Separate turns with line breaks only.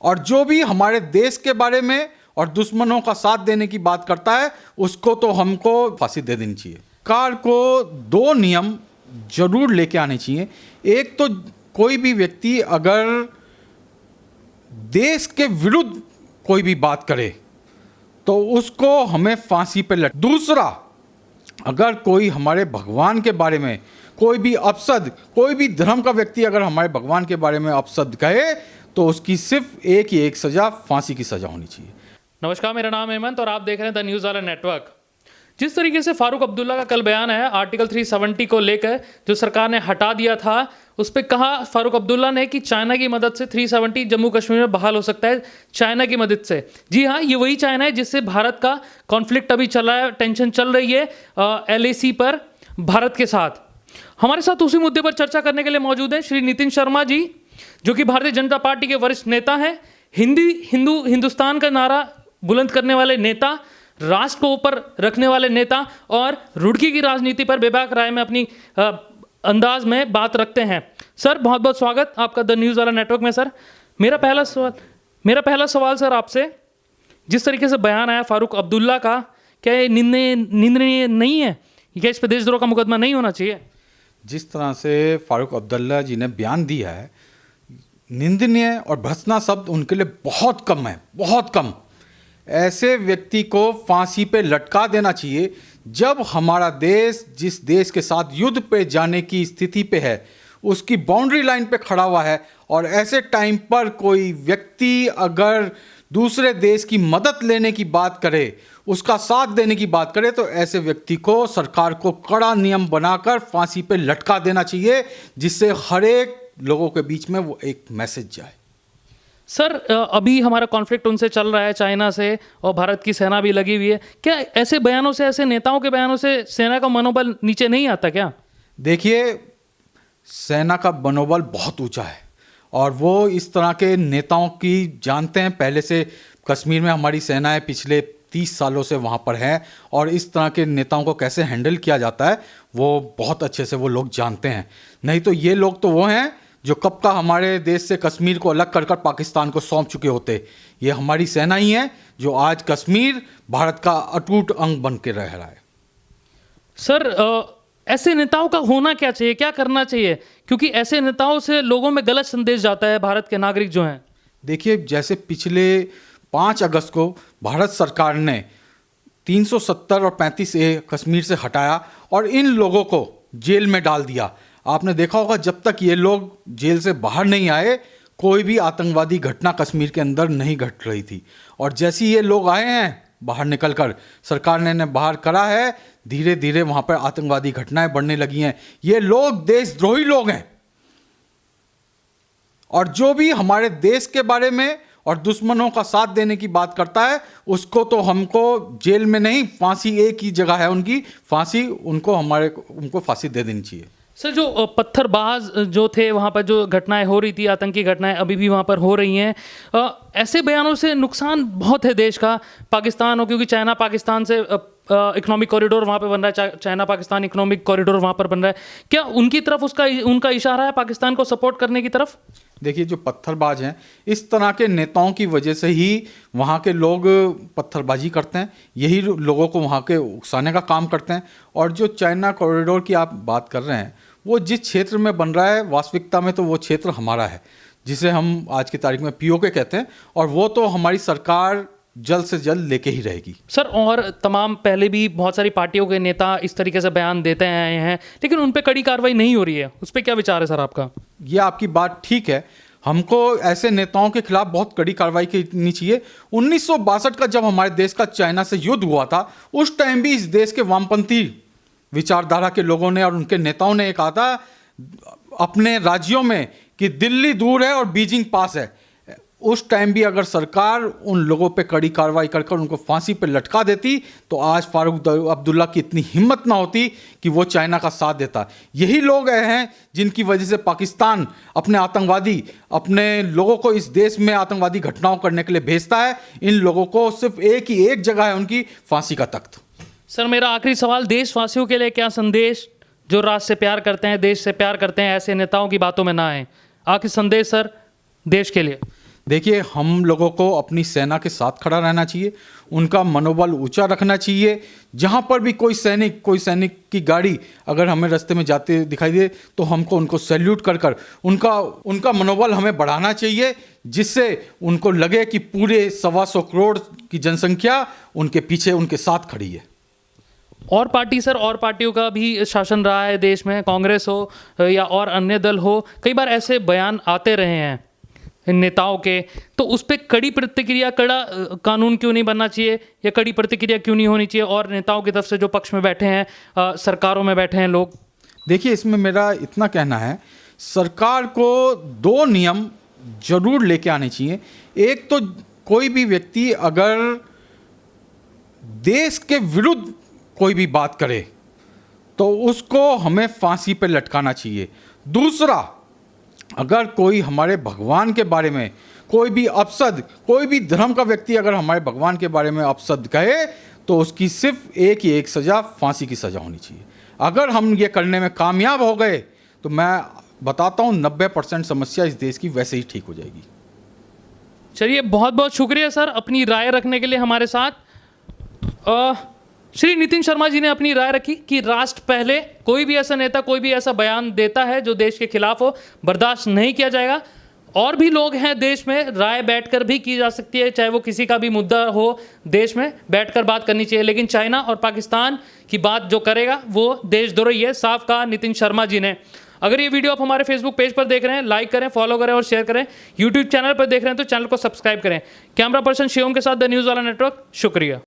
और जो भी हमारे देश के बारे में और दुश्मनों का साथ देने की बात करता है उसको तो हमको फांसी दे देनी चाहिए। सरकार को दो नियम जरूर लेके आने चाहिए। एक तो कोई भी व्यक्ति अगर देश के विरुद्ध कोई भी बात करे तो उसको हमें फांसी पे लट। दूसरा, अगर कोई हमारे भगवान के बारे में कोई भी अपशब्द, कोई भी धर्म का व्यक्ति अगर हमारे भगवान के बारे में अपशब्द कहे तो उसकी सिर्फ एक ही एक सजा, फांसी की सजा होनी चाहिए।
नमस्कार, मेरा नाम हेमंत और आप देख रहे हैं द न्यूज़ वाला नेटवर्क। जिस तरीके से फारूक अब्दुल्ला का कल बयान है आर्टिकल 370 को लेकर जो सरकार ने हटा दिया था, उस पर कहा फारूक अब्दुल्ला ने कि चाइना की मदद से 370 जम्मू कश्मीर में बहाल हो सकता है, चाइना की मदद से। जी हाँ, ये वही चाइना है जिससे भारत का कॉन्फ्लिक्ट अभी चल रहा है, टेंशन चल रही है LAC पर भारत के साथ। हमारे साथ उसी मुद्दे पर चर्चा करने के लिए मौजूद हैं श्री नितिन शर्मा जी, जो कि भारतीय जनता पार्टी के वरिष्ठ नेता हैं, हिंदुस्तान का नारा बुलंद करने वाले नेता, राष्ट्र को ऊपर रखने वाले नेता और रुड़की की राजनीति पर बेबाक राय में अपनी अंदाज में बात रखते हैं। सर, बहुत बहुत स्वागत आपका द न्यूज़ वाला नेटवर्क में। सर, मेरा पहला सवाल सर आपसे, जिस तरीके से बयान आया फारूक अब्दुल्ला का, क्या ये निंदनीय नहीं है? क्या इस पर देशद्रोह का मुकदमा नहीं होना चाहिए?
जिस तरह से फारूक अब्दुल्ला जी ने बयान दिया है, निंदनीय और भर्त्सना शब्द उनके लिए बहुत कम है, बहुत कम। ऐसे व्यक्ति को फांसी पे लटका देना चाहिए। जब हमारा देश जिस देश के साथ युद्ध पे जाने की स्थिति पे है, उसकी बाउंड्री लाइन पे खड़ा हुआ है, और ऐसे टाइम पर कोई व्यक्ति अगर दूसरे देश की मदद लेने की बात करे, उसका साथ देने की बात करे, तो ऐसे व्यक्ति को सरकार को कड़ा नियम बनाकर फांसी पे लटका देना चाहिए, जिससे हर एक लोगों के बीच में वो एक मैसेज जाए।
सर, अभी हमारा कॉन्फ्लिक्ट उनसे चल रहा है, चाइना से, और भारत की सेना भी लगी हुई है। क्या ऐसे बयानों से, ऐसे नेताओं के बयानों से सेना का मनोबल नीचे नहीं आता क्या?
देखिए, सेना का मनोबल बहुत ऊंचा है और वो इस तरह के नेताओं की जानते हैं। पहले से कश्मीर में हमारी सेनाएं पिछले 30 सालों से वहाँ पर हैं और इस तरह के नेताओं को कैसे हैंडल किया जाता है वो बहुत अच्छे से वो लोग जानते हैं। नहीं तो ये लोग तो वो हैं जो कब का हमारे देश से कश्मीर को अलग कर कर पाकिस्तान को सौंप चुके होते। ये हमारी सेना ही है जो आज कश्मीर भारत का अटूट अंग बन के रह रहा है।
सर, ऐसे नेताओं का होना क्या चाहिए, क्या करना चाहिए? क्योंकि ऐसे नेताओं से लोगों में गलत संदेश जाता है, भारत के नागरिक जो हैं। देखिए,
जैसे पिछले 5 अगस्त को भारत सरकार ने 370 और 35A कश्मीर से हटाया और इन लोगों को जेल में डाल दिया। आपने देखा होगा, जब तक ये लोग जेल से बाहर नहीं आए, कोई भी आतंकवादी घटना कश्मीर के अंदर नहीं घट रही थी। और जैसे ये लोग आए हैं बाहर निकलकर, सरकार ने इन्हें बाहर करा है, धीरे धीरे वहाँ पर आतंकवादी घटनाएं बढ़ने लगी हैं। ये लोग देशद्रोही लोग हैं और जो भी हमारे देश के बारे में और दुश्मनों का साथ देने की बात करता है उसको तो हमको जेल में नहीं, फांसी एक ही जगह है उनकी, फांसी उनको फांसी दे देनी चाहिए।
सर, जो पत्थरबाज जो थे वहाँ पर, जो घटनाएं हो रही थी, आतंकी घटनाएं अभी भी वहाँ पर हो रही हैं, ऐसे बयानों से नुकसान बहुत है देश का, पाकिस्तान हो, क्योंकि चाइना पाकिस्तान से इकोनॉमिक कॉरिडोर वहाँ पे बन रहा है, चाइना पाकिस्तान इकोनॉमिक कॉरिडोर वहाँ पर बन रहा है। क्या उनकी तरफ उनका इशारा है पाकिस्तान को सपोर्ट करने की तरफ?
देखिए, जो पत्थरबाज हैं, इस तरह के नेताओं की वजह से ही वहाँ के लोग पत्थरबाजी करते हैं, यही लोगों को वहाँ के उकसाने का काम करते हैं। और जो चाइना कॉरिडोर की आप बात कर रहे हैं, वो जिस क्षेत्र में बन रहा है, वास्तविकता में तो वो क्षेत्र हमारा है, जिसे हम आज की तारीख में POK कहते हैं, और वो तो हमारी सरकार जल्द से जल्द लेके ही रहेगी।
सर, और तमाम पहले भी बहुत सारी पार्टियों के नेता इस तरीके से बयान देते आए हैं, लेकिन उन पे कड़ी कार्रवाई नहीं हो रही है, उस पर क्या विचार है सर आपका?
ये आपकी बात ठीक है, हमको ऐसे नेताओं के खिलाफ बहुत कड़ी कार्रवाई करनी चाहिए। 1962 का जब हमारे देश का चाइना से युद्ध हुआ था, उस टाइम भी इस देश के वामपंथी विचारधारा के लोगों ने और उनके नेताओं ने कहा था अपने राज्यों में कि दिल्ली दूर है और बीजिंग पास है। उस टाइम भी अगर सरकार उन लोगों पे कड़ी कार्रवाई कर उनको फांसी पे लटका देती तो आज फारूक अब्दुल्ला की इतनी हिम्मत ना होती कि वो चाइना का साथ देता। यही लोग हैं जिनकी वजह से पाकिस्तान अपने लोगों को इस देश में आतंकवादी घटनाओं करने के लिए भेजता है। इन लोगों को सिर्फ एक ही एक जगह है उनकी, फांसी का तख्त।
सर, मेरा आखिरी सवाल, देशवासियों के लिए क्या संदेश, जो राष्ट्र से प्यार करते हैं, देश से प्यार करते हैं, ऐसे नेताओं की बातों में ना आए, आखिर संदेश सर देश के लिए?
देखिए, हम लोगों को अपनी सेना के साथ खड़ा रहना चाहिए, उनका मनोबल ऊंचा रखना चाहिए। जहां पर भी कोई सैनिक की गाड़ी अगर हमें रास्ते में जाते दिखाई दे तो हमको उनको सैल्यूट कर कर उनका मनोबल हमें बढ़ाना चाहिए, जिससे उनको लगे कि पूरे 125 करोड़ की जनसंख्या उनके पीछे उनके साथ खड़ी है।
और पार्टी सर, और पार्टियों का भी शासन रहा है देश में, कांग्रेस हो या और अन्य दल हो, कई बार ऐसे बयान आते रहे हैं इन नेताओं के, तो उस पर कड़ी प्रतिक्रिया, कड़ा कानून क्यों नहीं बनना चाहिए या कड़ी प्रतिक्रिया क्यों नहीं होनी चाहिए? और नेताओं की तरफ से जो पक्ष में बैठे हैं, सरकारों में बैठे हैं लोग।
देखिए, इसमें मेरा इतना कहना है, सरकार को 2 नियम जरूर लेके आने चाहिए। एक तो कोई भी व्यक्ति अगर देश के विरुद्ध कोई भी बात करे तो उसको हमें फांसी पर लटकाना चाहिए। दूसरा, अगर कोई हमारे भगवान के बारे में कोई भी अपशब्द, कोई भी धर्म का व्यक्ति अगर हमारे भगवान के बारे में अपशब्द कहे तो उसकी सिर्फ एक सज़ा, फांसी की सज़ा होनी चाहिए। अगर हम ये करने में कामयाब हो गए तो मैं बताता हूँ 90% समस्या इस देश की वैसे ही ठीक हो जाएगी।
चलिए, बहुत बहुत शुक्रिया सर अपनी राय रखने के लिए हमारे साथ। श्री नितिन शर्मा जी ने अपनी राय रखी कि राष्ट्र पहले, कोई भी ऐसा नेता, कोई भी ऐसा बयान देता है जो देश के खिलाफ हो, बर्दाश्त नहीं किया जाएगा। और भी लोग हैं देश में, राय बैठकर भी की जा सकती है, चाहे वो किसी का भी मुद्दा हो, देश में बैठकर बात करनी चाहिए। लेकिन चाइना और पाकिस्तान की बात जो करेगा वो देशद्रोही है, साफ कहा नितिन शर्मा जी ने। अगर ये वीडियो आप हमारे फेसबुक पेज पर देख रहे हैं, लाइक करें, फॉलो करें और शेयर करें। यूट्यूब चैनल पर देख रहे हैं तो चैनल को सब्सक्राइब करें। कैमरा पर्सन शिवम के साथ द न्यूज़ वाला नेटवर्क, शुक्रिया।